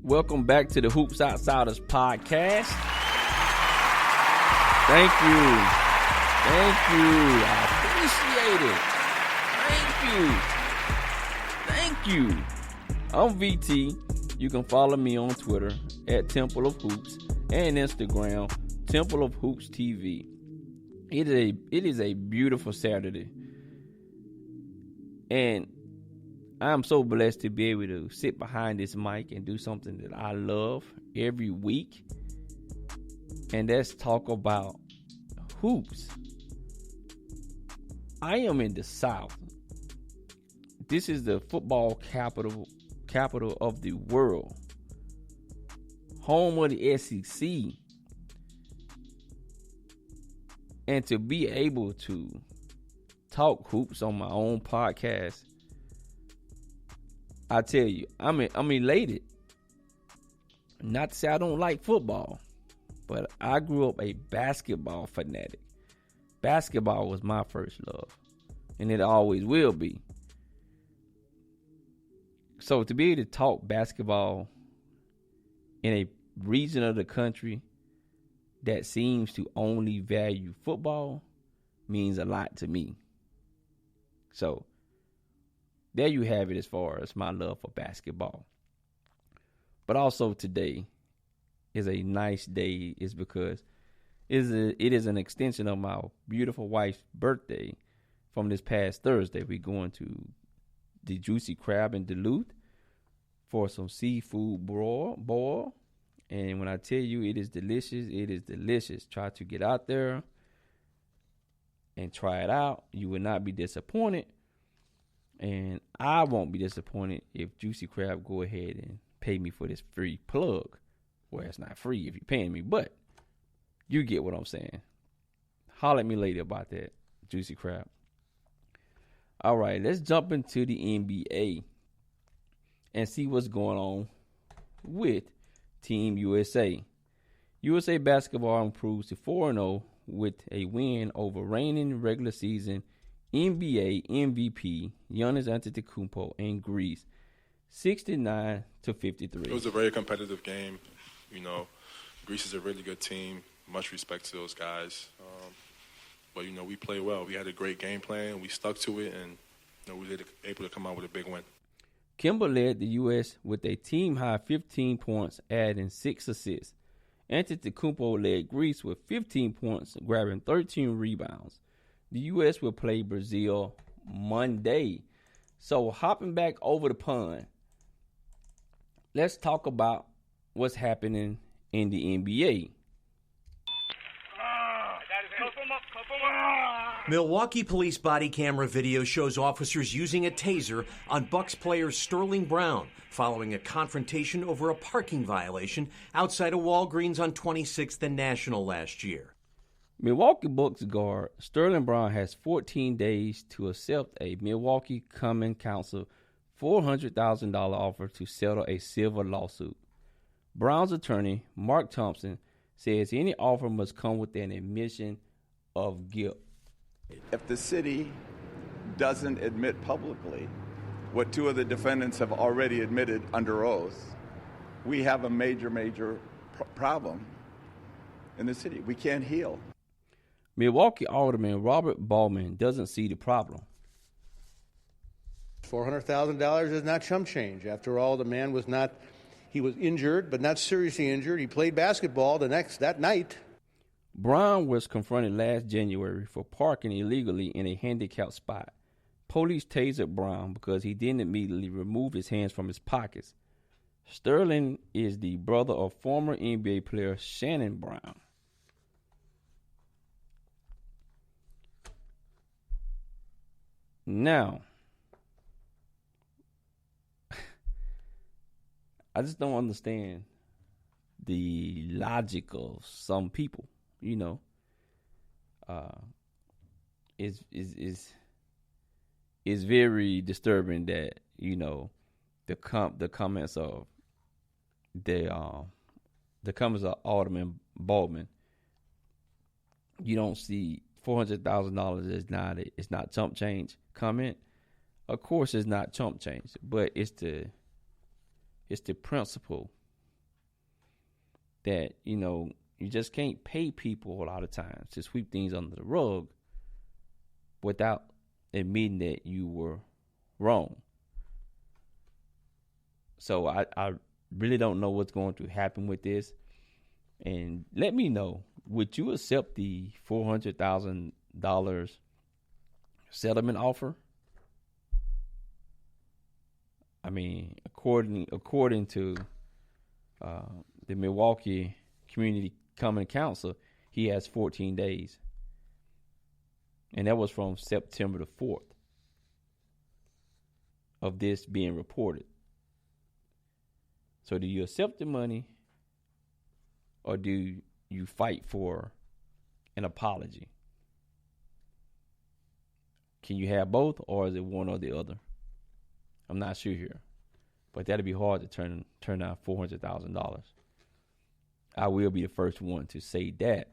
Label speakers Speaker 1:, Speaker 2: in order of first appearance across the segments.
Speaker 1: Welcome back to the Hoops Outsiders podcast. Thank you. I appreciate it. Thank you. I'm VT. You can follow me on Twitter at Temple of Hoops and Instagram, Temple of Hoops TV. It is a beautiful Saturday. And I'm so blessed to be able to sit behind this mic and do something that I love every week. And that's talk about hoops. I am in the South. This is the football capital of the world. Home of the SEC. And to be able to talk hoops on my own podcast, I tell you, I'm elated. Not to say I don't like football, but I grew up a basketball fanatic. Basketball was my first love, and it always will be. So to be able to talk basketball in a region of the country that seems to only value football means a lot to me. So there you have it as far as my love for basketball. But also today is a nice day is because it is an extension of my beautiful wife's birthday from this past Thursday. We're going to the Juicy Crab in Duluth for some seafood boil. And when I tell you it is delicious. Try to get out there and try it out. You will not be disappointed. And I won't be disappointed if Juicy Crab go ahead and pay me for this free plug. Well, it's not free if you're paying me, but you get what I'm saying. Holler at me later about that, Juicy Crab. All right, let's jump into the NBA and see what's going on with Team USA. USA basketball improves to 4-0 with a win over reigning regular season NBA MVP Giannis Antetokounmpo in Greece, 69-53.
Speaker 2: It was a very competitive game. You know, Greece is a really good team. Much respect to those guys. But, you know, we played well. We had a great game plan. We stuck to it, and, you know, we were able to come out with a big win.
Speaker 1: Kemba led the U.S. with a team-high 15 points, adding 6 assists. Antetokounmpo led Greece with 15 points, grabbing 13 rebounds. The U.S. will play Brazil Monday. So hopping back over the pond, let's talk about what's happening in the NBA.
Speaker 3: Milwaukee police body camera video shows officers using a taser on Bucks player Sterling Brown following a confrontation over a parking violation outside of Walgreens on 26th and National last year.
Speaker 1: Milwaukee Bucks guard Sterling Brown has 14 days to accept a Milwaukee Common Council $400,000 offer to settle a civil lawsuit. Brown's attorney, Mark Thompson, says any offer must come with an admission of guilt.
Speaker 4: If the city doesn't admit publicly what two of the defendants have already admitted under oath, we have a major problem in the city. We can't heal.
Speaker 1: Milwaukee Alderman Robert Ballman doesn't see the problem.
Speaker 5: $400,000 is not chump change. After all, the man was injured, but not seriously injured. He played basketball that night.
Speaker 1: Brown was confronted last January for parking illegally in a handicapped spot. Police tasered Brown because he didn't immediately remove his hands from his pockets. Sterling is the brother of former NBA player Shannon Brown. Now, I just don't understand the logic of some people, you know. It's very disturbing that, you know, the comments of the comments of Alderman Baldwin. You don't see $400,000 is not chump change comment. Of course, it's not chump change, but it's the principle that, you just can't pay people a lot of times to sweep things under the rug without admitting that you were wrong. So I really don't know what's going to happen with this. And let me know, would you accept the $400,000 settlement offer? I mean, according to the Milwaukee Community Common Council, he has 14 days. And that was from September the 4th of this being reported. So do you accept the money, or do you fight for an apology? Can you have both, or is it one or the other? I'm not sure here, but that'd be hard to turn down $400,000. I will be the first one to say that.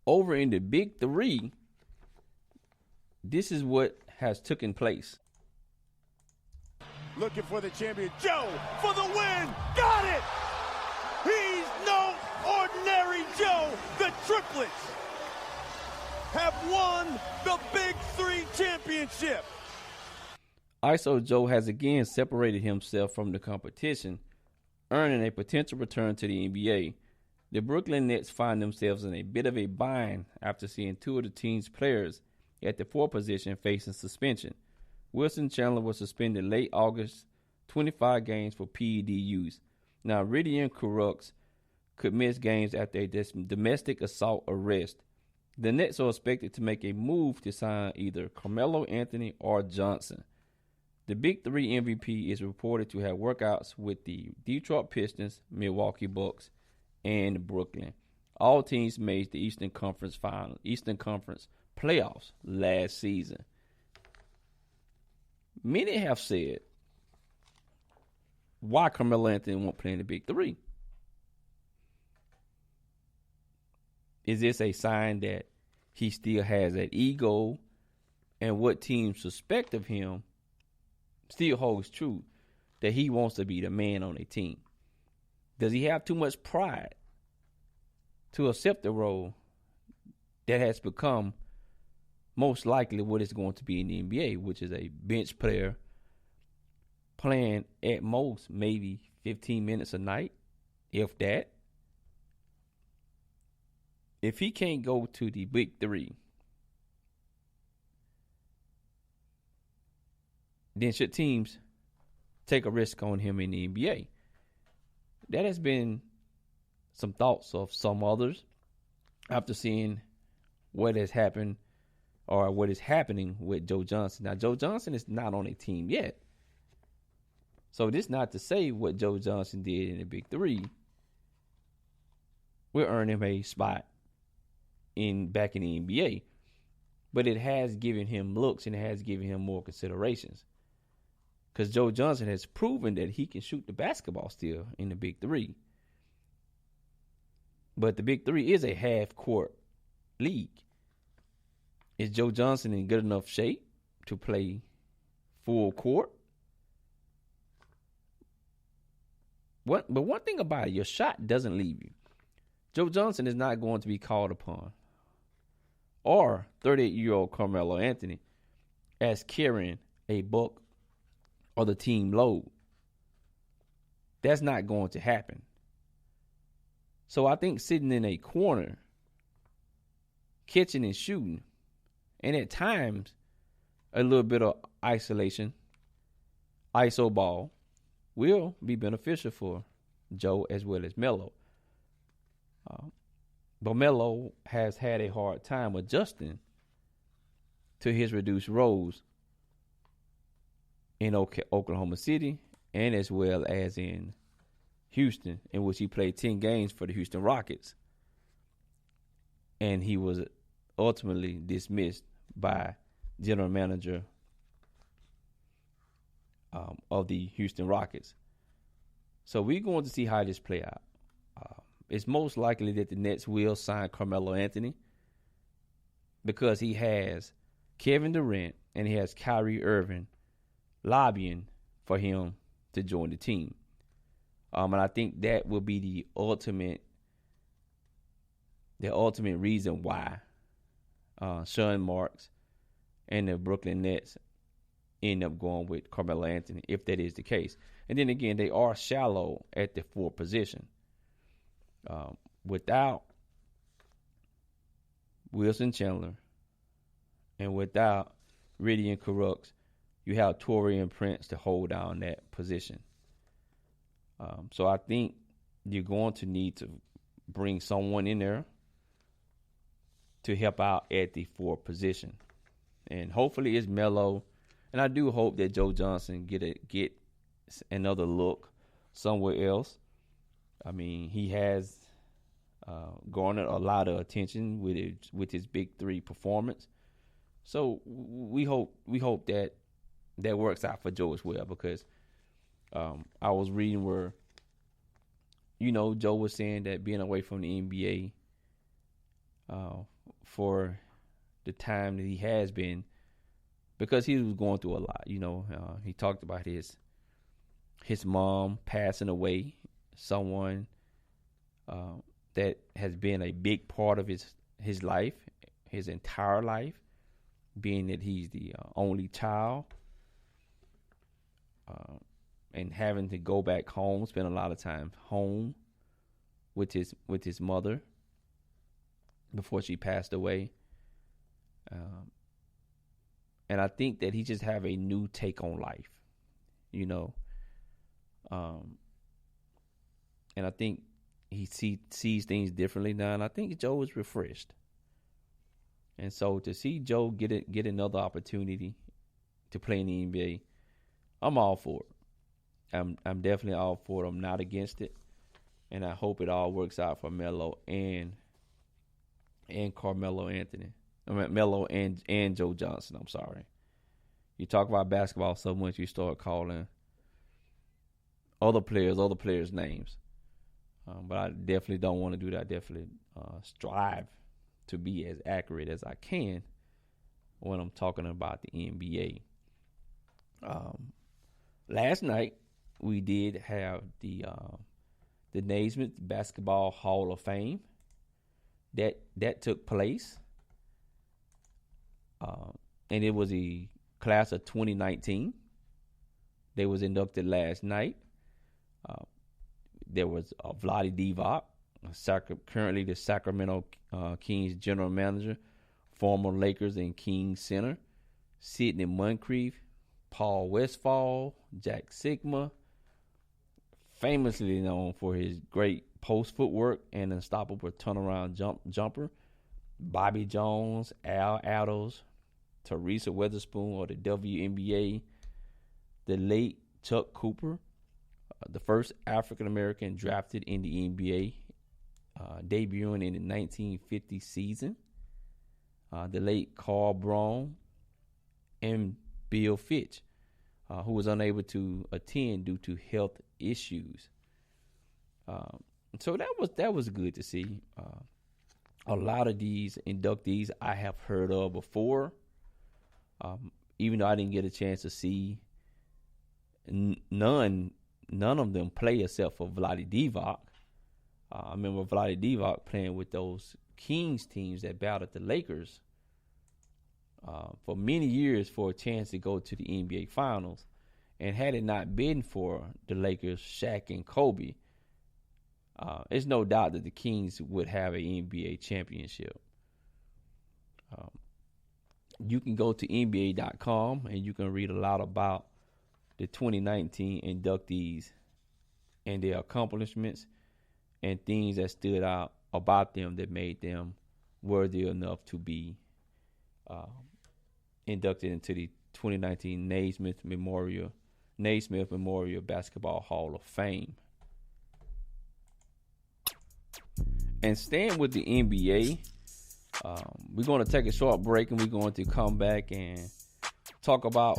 Speaker 1: Over in the Big 3, this is what has taken place.
Speaker 6: Looking for the champion, Joe, for the win. Got it! He's no ordinary Joe. The triplets have won the Big 3 Championship.
Speaker 1: ISO Joe has again separated himself from the competition, earning a potential return to the NBA. The Brooklyn Nets find themselves in a bit of a bind after seeing two of the team's players at the 4 position facing suspension. Wilson Chandler was suspended late August, 25 games for PED use. Now, Ridian Crooks could miss games after a domestic assault arrest. The Nets are expected to make a move to sign either Carmelo Anthony or Johnson. The Big 3 MVP is reported to have workouts with the Detroit Pistons, Milwaukee Bucks, and Brooklyn. All teams made the Eastern Conference playoffs last season. Many have said, why Carmelo Anthony won't play in the Big 3? Is this a sign that he still has that ego, and what teams suspect of him still holds true, that he wants to be the man on a team? Does he have too much pride to accept the role that has become most likely what it's going to be in the NBA, which is a bench player playing at most maybe 15 minutes a night, if that? If he can't go to the Big 3, then should teams take a risk on him in the NBA? That has been some thoughts of some others after seeing what has happened or what is happening with Joe Johnson. Now, Joe Johnson is not on a team yet. So this not to say what Joe Johnson did in the Big 3 will earn him a spot back in the NBA. But it has given him looks and it has given him more considerations. Because Joe Johnson has proven that he can shoot the basketball still in the Big 3. But the Big 3 is a half-court league. Is Joe Johnson in good enough shape to play full court? But one thing about it, your shot doesn't leave you. Joe Johnson is not going to be called upon, or 38-year-old Carmelo Anthony, as carrying a buck or the team load. That's not going to happen. So I think sitting in a corner, catching and shooting, and at times a little bit of isolation, ISO ball, will be beneficial for Joe as well as Melo. But Melo has had a hard time adjusting to his reduced roles in Oklahoma City and as well as in Houston, in which he played 10 games for the Houston Rockets. And he was ultimately dismissed by general manager of the Houston Rockets. So we're going to see how this play out. It's most likely that the Nets will sign Carmelo Anthony because he has Kevin Durant and he has Kyrie Irving lobbying for him to join the team. And I think that will be the ultimate reason why Sean Marks and the Brooklyn Nets end up going with Carmelo Anthony, if that is the case. And then again, they are shallow at the 4 position. Without Wilson Chandler and without Ridian Carux, you have Taurean Prince to hold down that position. So I think you're going to need to bring someone in there to help out at the 4 position. And hopefully it's Melo. And I do hope that Joe Johnson get another look somewhere else. I mean, he has garnered a lot of attention with his Big 3 performance. So we hope that works out for Joe as well, because I was reading where, Joe was saying that being away from the NBA for the time that he has been, because he was going through a lot. He talked about his mom passing away, someone that has been a big part of his life, his entire life, being that he's the only child, and having to go back home, spend a lot of time home with his mother before she passed away. And I think that he just have a new take on life, and I think he sees things differently now, and I think Joe is refreshed. And so to see Joe get another opportunity to play in the NBA, I'm all for it. I'm definitely all for it. I'm not against it, and I hope it all works out for Melo and Carmelo Anthony. I mean, Melo and Joe Johnson. I'm sorry. You talk about basketball so much, you start calling other players' names. But I definitely don't want to do that. I definitely strive to be as accurate as I can when I'm talking about the NBA. Last night we did have the Naismith Basketball Hall of Fame that took place, and it was a class of 2019. They was inducted last night. There was Vlade Divac, currently the Sacramento Kings general manager, former Lakers and Kings center, Sidney Moncrief, Paul Westphal, Jack Sigma, famously known for his great post footwork and unstoppable turnaround jumper, Bobby Jones, Al Attles, Teresa Weatherspoon of the WNBA, the late Chuck Cooper, the first African-American drafted in the NBA, debuting in the 1950 season, the late Carl Braun, and Bill Fitch, who was unable to attend due to health issues. So that was good to see. A lot of these inductees I have heard of before, even though I didn't get a chance to see none of them play except for Vlade Divac. I remember Vlade Divac playing with those Kings teams that battled the Lakers for many years for a chance to go to the NBA Finals. And had it not been for the Lakers, Shaq and Kobe, there's no doubt that the Kings would have an NBA championship. You can go to NBA.com and you can read a lot about the 2019 inductees and their accomplishments and things that stood out about them that made them worthy enough to be inducted into the 2019 Naismith Memorial Basketball Hall of Fame. And staying with the NBA, we're going to take a short break and we're going to come back and talk about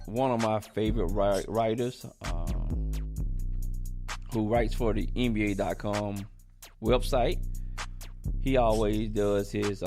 Speaker 1: one of my favorite writers who writes for the NBA.com website. He always does his